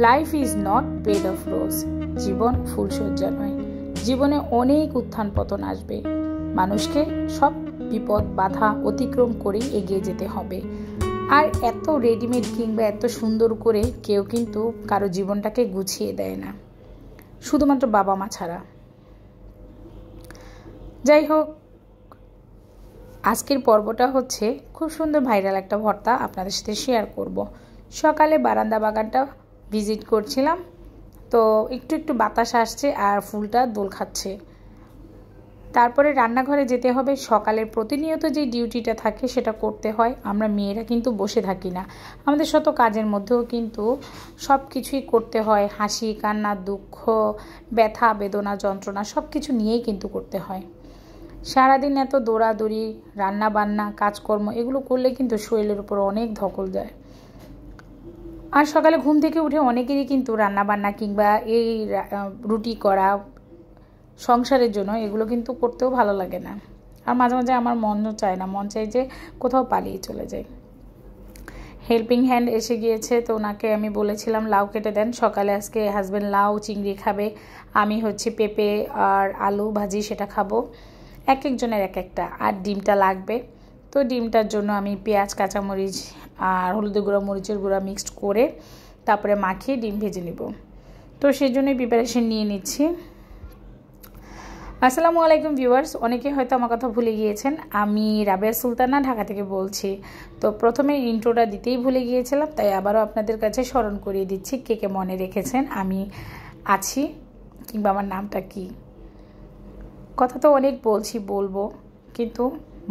Life is not bed of rose. জীবন ফুলশয্যা নয়। জীবনে অনেক উত্থান পতন আসবে। মানুষকে সব বিপদ বাধা অতিক্রম করে এগিয়ে যেতে হবে। আর এত রেডিমেড কিংবা এত সুন্দর করে কেউ কিন্তু কারো জীবনটাকে গুছিয়ে দেয় না, শুধুমাত্র বাবা মা ছাড়া। যাই হোক, আজকের পর্বটা হচ্ছে খুব সুন্দর ভাইরাল একটা ভর্তা আপনাদের সাথে শেয়ার করব। সকালে বারান্দা বাগানটা ভিজিট করছিলাম, তো একটু একটু বাতাস আসছে আর ফুলটা দোল খাচ্ছে। তারপরে রান্নাঘরে যেতে হবে। সকালের প্রতিনিয়ত যে ডিউটিটা থাকে সেটা করতে হয়। আমরা মেয়েরা কিন্তু বসে থাকি না, আমাদের শত কাজের মধ্যেও কিন্তু সব কিছুই করতে হয়। হাসি কান্না দুঃখ ব্যথা বেদনা যন্ত্রণা সব কিছু নিয়েই কিন্তু করতে হয়। সারাদিন এত দৌড়াদৌড়ি রান্না বান্না কাজকর্ম এগুলো করলে কিন্তু শরীরের উপর অনেক ধকল যায়। আর সকালে ঘুম থেকে উঠে অনেকেরই কিন্তু রান্না বান্না কিংবা এই রুটি করা সংসারের জন্য এগুলো কিন্তু করতেও ভালো লাগে না। আর মাঝে মাঝে আমার মনও চায় না, মন চাই যে কোথাও পালিয়ে চলে যাই। হেল্পিং হ্যান্ড এসে গিয়েছে, তো ওনাকে আমি বলেছিলাম লাউ কেটে দেন। সকালে আজকে হাজব্যান্ড লাউ চিংড়ি খাবে, আমি হচ্ছে পেঁপে আর আলু ভাজি সেটা খাবো। এক একজনের এক একটা। আর ডিমটা লাগবে, তো ডিমটার জন্য আমি পেঁয়াজ কাঁচামরিচ আর হলুদের গুঁড়া মরিচের গুঁড়া মিক্সড করে তারপরে মাখিয়ে ডিম ভেজে নিব। তো সেই জন্যই প্রিপারেশন নিয়ে নিচ্ছি। আসসালামু আলাইকুম ভিউয়ার্স, অনেকে হয়তো আমার কথা ভুলে গিয়েছেন। আমি রাবেয়া সুলতানা ঢাকা থেকে বলছি। তো প্রথমে ইন্ট্রোটা দিতেই ভুলে গিয়েছিলাম, তাই আবারও আপনাদের কাছে স্মরণ করিয়ে দিচ্ছি কে কে মনে রেখেছেন আমি আছি কিংবা আমার নামটা কি। কথা তো অনেক বলবো, কিন্তু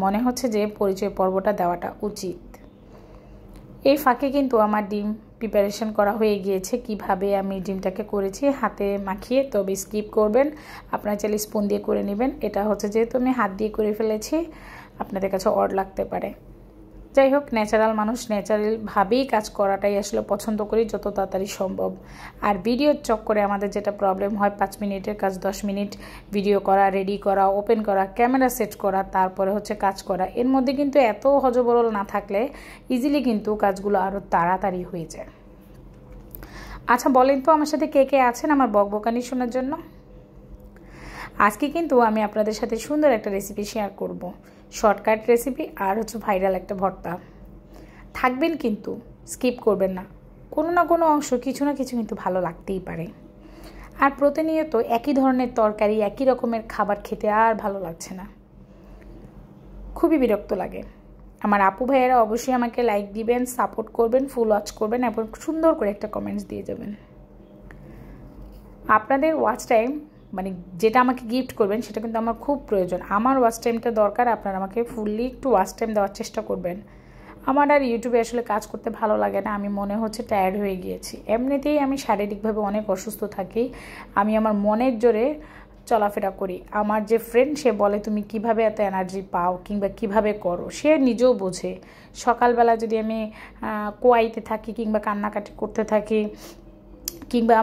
মনে হচ্ছে যে পরিচয় পর্বটা দেওয়াটা উচিত। এই ফাঁকে কিন্তু আমার ডিম প্রিপারেশন করা হয়ে গিয়েছে। কিভাবে আমি ডিমটাকে করেছি হাতে মাখিয়ে, তবে স্কিপ করবেন। আপনারা চাইলে স্পুন দিয়ে করে নেবেন। এটা হচ্ছে যেহেতু আমি হাত দিয়ে করে ফেলেছি, আপনাদের কাছে অড লাগতে পারে। যাই হোক, ন্যাচারাল মানুষ ন্যাচারালভাবেই কাজ করাটাই আসলে পছন্দ করি যত তাড়াতাড়ি সম্ভব। আর ভিডিওর চক্করে আমাদের যেটা প্রবলেম হয়, 5 মিনিটের কাজ 10 মিনিট ভিডিও করা, রেডি করা, ওপেন করা, ক্যামেরা সেট করা, তারপরে হচ্ছে কাজ করা। এর মধ্যে কিন্তু এত হজবরল না থাকলে ইজিলি কিন্তু কাজগুলো আরও তাড়াতাড়ি হয়ে যায়। আচ্ছা বলেন তো, আমার সাথে কে কে আছেন আমার বকবকানি শোনার জন্য? আজকে কিন্তু আমি আপনাদের সাথে সুন্দর একটা রেসিপি শেয়ার করব। শর্টকাট রেসিপি আর হচ্ছে ভাইরাল একটা ভর্তা। থাকবেন কিন্তু, স্কিপ করবেন না। কোনো না কোনো অংশ কিছু না কিছু কিন্তু ভালো লাগতেই পারে। আর প্রতিনিয়ত একই ধরনের তরকারি একই রকমের খাবার খেতে আর ভালো লাগছে না, খুবই বিরক্ত লাগে। আমার আপু ভাইয়েরা অবশ্যই আমাকে লাইক দিবেন, সাপোর্ট করবেন, ফুল ওয়াচ করবেন এবং সুন্দর করে একটা কমেন্টস দিয়ে যাবেন। আপনাদের ওয়াচ টাইম মানে যেটা আমাকে গিফট করবেন সেটা কিন্তু আমার খুব প্রয়োজন। আমার ওয়াচ টাইমটা দরকার, আপনারা আমাকে ফুললি একটু ওয়াচ টাইম দেওয়ার চেষ্টা করবেন। আমার আর ইউটিউবে আসলে কাজ করতে ভালো লাগে না, আমি মনে হচ্ছে টায়ার্ড হয়ে গিয়েছি। এমনিতেই আমি শারীরিকভাবে অনেক অসুস্থ থাকি। আমি আমার মনের জোরে চলাফেরা করি। আমার যে ফ্রেন্ড সে বলে তুমি কিভাবে এত এনার্জি পাও কিংবা কিভাবে করো, সে নিজেও বোঝে। সকালবেলা যদি আমি কোয়াইতে থাকি কিংবা কান্নাকাটি করতে থাকি কিংবা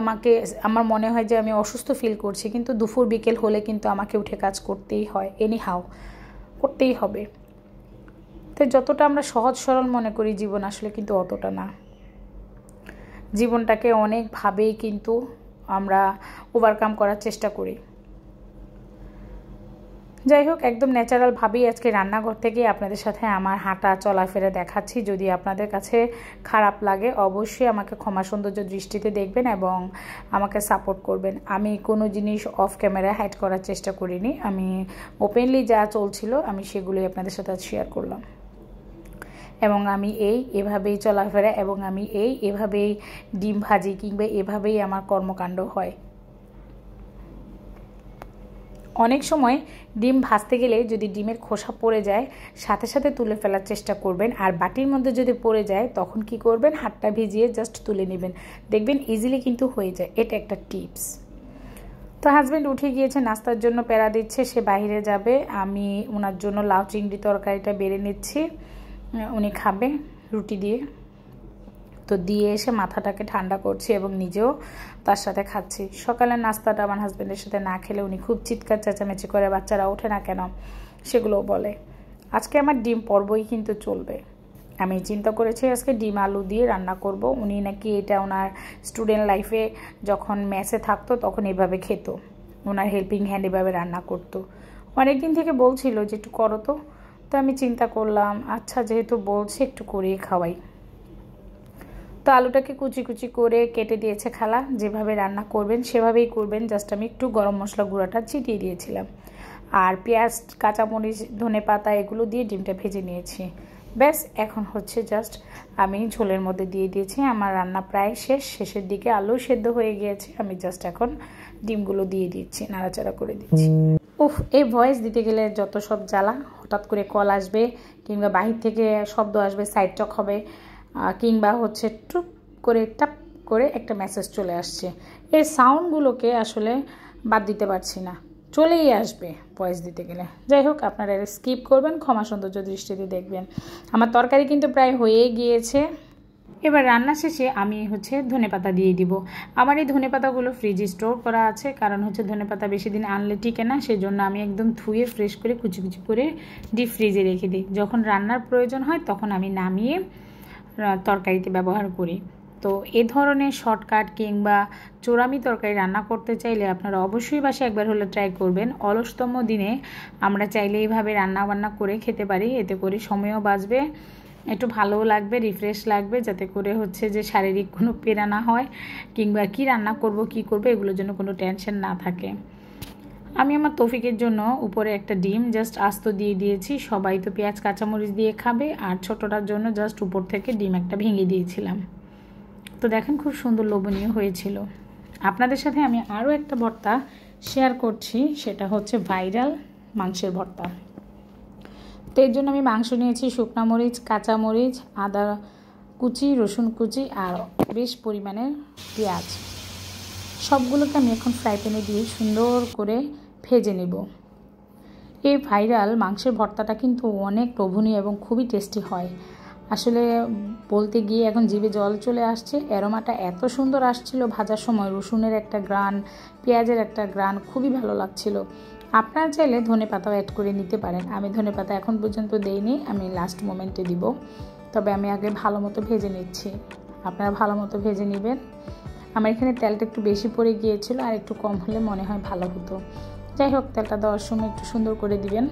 আমার মনে হয় যে আমি অসুস্থ ফিল করছি, কিন্তু দুপুর বিকেল হলে কিন্তু আমাকে উঠে কাজ করতেই হয়, এনিহাও করতেই হবে। তো যতটা আমরা সহজ সরল মনে করি জীবন, আসলে কিন্তু অতটা না। জীবনটাকে অনেকভাবেই কিন্তু আমরা ওভারকাম করার চেষ্টা করি। যাই হোক, একদম ন্যাচারালভাবেই আজকে রান্নাঘর থেকে আপনাদের সাথে আমার হাঁটা চলাফেরা দেখাচ্ছি। যদি আপনাদের কাছে খারাপ লাগে অবশ্যই আমাকে ক্ষমা সৌন্দর্য দৃষ্টিতে দেখবেন এবং আমাকে সাপোর্ট করবেন। আমি কোনো জিনিস অফ ক্যামেরা হাইড করার চেষ্টা করিনি, আমি ওপেনলি যা চলছিল আমি সেগুলোই আপনাদের সাথে শেয়ার করলাম। এবং আমি এভাবেই চলাফেরা এবং আমি এভাবেই ডিম ভাজি কিংবা এভাবেই আমার কর্মকাণ্ড হয়। অনেক সময় ডিম ভাজতে গেলে যদি ডিমের খোসা পড়ে যায় সাথে সাথে তুলে ফেলার চেষ্টা করবেন। আর বাটির মধ্যে যদি পড়ে যায় তখন কি করবেন, হাতটা ভিজিয়ে জাস্ট তুলে নেবেন, দেখবেন ইজিলি কিন্তু হয়ে যায়। এটা একটা টিপস। তো হাজব্যান্ড উঠে গিয়েছে, নাস্তার জন্য প্যারা দিচ্ছে, সে বাইরে যাবে। আমি ওনার জন্য লাউ চিংড়ি তরকারিটা বেড়ে নিচ্ছি, উনি খাবে রুটি দিয়ে। তো দিয়ে এসে মাথাটাকে ঠান্ডা করছি এবং নিজেও তার সাথে খাচ্ছি। সকালের নাস্তাটা আমার হাজব্যান্ডের সাথে না খেলে উনি খুব চিৎকার চেঁচামেচি করে, বাচ্চারা ওঠে না কেন সেগুলোও বলে। আজকে আমার ডিম পর্বই কিন্তু চলবে। আমি চিন্তা করেছি আজকে ডিম আলু দিয়ে রান্না করব। উনি নাকি এটা ওনার স্টুডেন্ট লাইফে যখন মেসে থাকতো তখন এভাবে খেত, ওনার হেল্পিং হ্যান্ড এভাবে রান্না করতো। অনেকদিন থেকে বলছিল যে একটু করো তো, তো আমি চিন্তা করলাম আচ্ছা যেহেতু বলছে একটু করেই খাওয়াই। তো আলুটাকে কুচি কুচি করে কেটে দিয়েছে খালা, যেভাবে রান্না করবেন সেভাবেই করবেন। জাস্ট আমি একটু গরম মশলা গুঁড়াটা ছিটিয়ে দিয়েছিলাম, আর পেঁয়াজ, কাঁচামরিচ, ধনেপাতা এগুলো দিয়ে ডিমটা ভেজে নিয়েছি। ব্যাস এখন হচ্ছে জাস্ট আমি ঝোলের মধ্যে দিয়ে দিয়েছি। আমার রান্না প্রায় শেষের দিকে, আলু সেদ্ধ হয়ে গিয়েছে। আমি জাস্ট এখন ডিমগুলো দিয়ে দিচ্ছি, নাড়াচাড়া করে দিচ্ছি। উফ, এই ভয়েস দিতে গেলে যত সব জ্বালা, হঠাৎ করে কল আসবে কিংবা বাহির থেকে শব্দ আসবে, সাইড টক হবে, কিংবা হচ্ছে টুপ করে টাপ করে একটা মেসেজ চলে আসছে। এই সাউন্ডগুলোকে আসলে বাদ দিতে পারছি না, চলেই আসবে ভয়েস দিতে গেলে। যাই হোক, আপনারা এটা স্কিপ করবেন, ক্ষমা সৌন্দর্য দৃষ্টিতে দেখবেন। আমার তরকারি কিন্তু প্রায় হয়ে গিয়েছে। এবার রান্না শেষে আমি হচ্ছে ধনেপাতা দিয়ে দিব। আমার এই ধনেপাতাগুলো ফ্রিজে স্টোর করা আছে, কারণ হচ্ছে ধনেপাতা বেশি দিন আনলে টিকে না, সেই জন্য আমি একদম ধুয়ে ফ্রেশ করে কুচি কুচি করে ডিপ ফ্রিজে রেখে দিই। যখন রান্নার প্রয়োজন হয় তখন আমি নামিয়ে তরকারিতে ব্যবহার করি। তো এ ধরনের শর্টকাট কিংবা চোরামি তরকারি রান্না করতে চাইলে আপনারা অবশ্যই বাসায় একবার হলে ট্রাই করবেন। অলসতম দিনে আমরা চাইলে এইভাবে রান্না বান্না করে খেতে পারি, এতে করে সময়ও বাঁচবে, একটু ভালোও লাগবে, রিফ্রেশ লাগবে, যাতে করে হচ্ছে যে শারীরিক কোনো পীড়া না হয়, কিংবা কি রান্না করব কি করব এগুলোর জন্য কোনো টেনশন না থাকে। আমি আমার তৌফিকের জন্য উপরে একটা ডিম জাস্ট আস্ত দিয়ে দিয়েছি। সবাই তো পেঁয়াজ কাঁচামরিচ দিয়ে খাবে, আর ছোটটার জন্য জাস্ট উপর থেকে ডিম একটা ভেঙে দিয়েছিলাম। তো দেখেন খুব সুন্দর লোভনীয় হয়েছিল। আপনাদের সাথে আমি আরও একটা ভর্তা শেয়ার করছি, সেটা হচ্ছে ভাইরাল মাংসের ভর্তা। তো এর জন্য আমি মাংস নিয়েছি, শুকনা মরিচ, কাঁচামরিচ, আদা কুচি, রসুন কুচি আর বেশ পরিমাণের পেঁয়াজ। সবগুলোকে আমি এখন ফ্রাই প্যানে দিয়ে সুন্দর করে ভেজে নেব। এই ভাইরাল মাংসের ভর্তাটা কিন্তু অনেক লোভনীয় এবং খুবই টেস্টি হয়। আসলে বলতে গিয়ে এখন জিভে জল চলে আসছে। অ্যারোমাটা এত সুন্দর আসছিল ভাজার সময়, রসুনের একটা গ্রান, পেঁয়াজের একটা গ্রান, খুবই ভালো লাগছিল। আপনারা চাইলে ধনেপাতাও অ্যাড করে নিতে পারেন। আমি ধনেপাতা এখন পর্যন্ত দেইনি, আমি লাস্ট মোমেন্টে দিব। তবে আমি আগে ভালো মতো ভেজে নিচ্ছি, আপনারা ভালো মতো ভেজে নেবেন। আমার এখানে তেলটা একটু বেশি পড়ে গিয়েছিল, আর একটু কম হলে মনে হয় ভালো হতো। যাই হোক, তেলটা দেওয়ার সময় একটু সুন্দর করে দিবেন,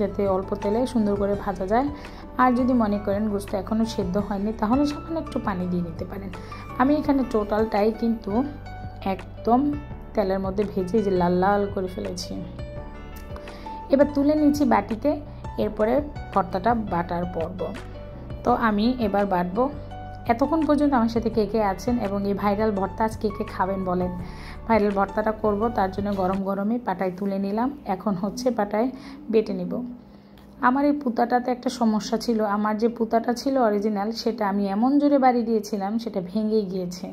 যাতে অল্প তেলে সুন্দর করে ভাজা যায়। আর যদি মনে করেন গোশত এখনও সেদ্ধ হয়নি, তাহলে সামান্য একটু পানি দিয়ে নিতে পারেন। আমি এখানে টোটালটাই কিন্তু একদম তেলের মধ্যে ভেজে যে লাল লাল করে ফেলেছি। এবার তুলে নিচ্ছি বাটিতে, এরপরে ভর্তাটা বাটার পর্ব। তো আমি এবার বাটবো। এতক্ষণ পর্যন্ত আমার সাথে কে কে আছেন এবং এই ভাইরাল ভর্তা আজ কে কে খাবেন বলেন। ভাইরাল ভর্তাটা করব, তার জন্য গরম গরমে পাটায় তুলে নিলাম। এখন হচ্ছে পাটায় বেটে নিব। আমার এই পুতাটাতে একটা সমস্যা ছিল, আমার যে পুতাটা ছিল অরিজিনাল, সেটা আমি এমন জোরে বাড়ি দিয়েছিলাম সেটা ভেঙে গিয়েছে।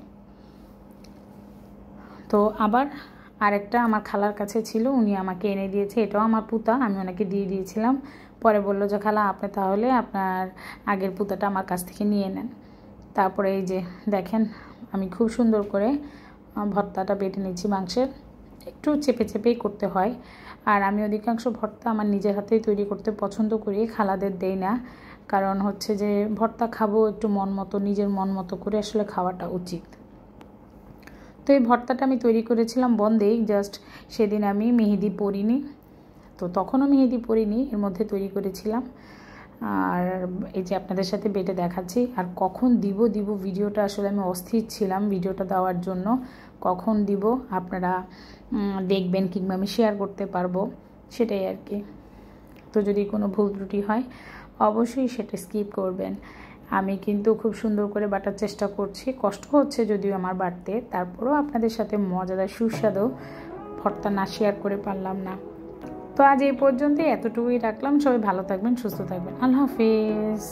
তো আবার আরেকটা আমার খালার কাছে ছিল, উনি আমাকে এনে দিয়েছে, এটাও আমার পুতা, আমি ওনাকে দিয়ে দিয়েছিলাম। পরে বললো যে খালা আপনি তাহলে আপনার আগের পুতাটা আমার কাছ থেকে নিয়ে নেন। তারপরে এই যে দেখেন আমি খুব সুন্দর করে ভর্তাটা বেটে নিচ্ছি মাংসের। একটু চেপে চেপেই করতে হয়, আর আমি অধিকাংশ ভর্তা আমার নিজের হাতেই তৈরি করতে পছন্দ করি, খালাদের দেই না। কারণ হচ্ছে যে ভর্তা খাবো একটু মন মতো, নিজের মন মতো করে আসলে খাওয়াটা উচিত। তো এই ভর্তাটা আমি তৈরি করেছিলাম বন্ধেই, জাস্ট সেদিন আমি মেহেদি পরিনি, তো তখনও মেহেদি পরিনি, এর মধ্যে তৈরি করেছিলাম। আর এই যে আপনাদের সাথে বেটে দেখাচ্ছি। আর কখন দিব ভিডিওটা আসলে আমি অস্থির ছিলাম ভিডিওটা দেওয়ার জন্য, কখন দিব আপনারা দেখবেন কিংবা আমি শেয়ার করতে পারবো, সেটাই আর কি। তো যদি কোনো ভুল ত্রুটি হয় অবশ্যই সেটা স্কিপ করবেন। আমি কিন্তু খুব সুন্দর করে বাটার চেষ্টা করছি, কষ্ট হচ্ছে যদিও আমার বাটতে, তারপরেও আপনাদের সাথে মজাদার সুস্বাদু ভর্তা না শেয়ার করে পারলাম না। তো আজ এই পর্যন্তই, এতটুকুই রাখলাম। সবাই ভালো থাকবেন, সুস্থ থাকবেন। আল্লাহ হাফেজ।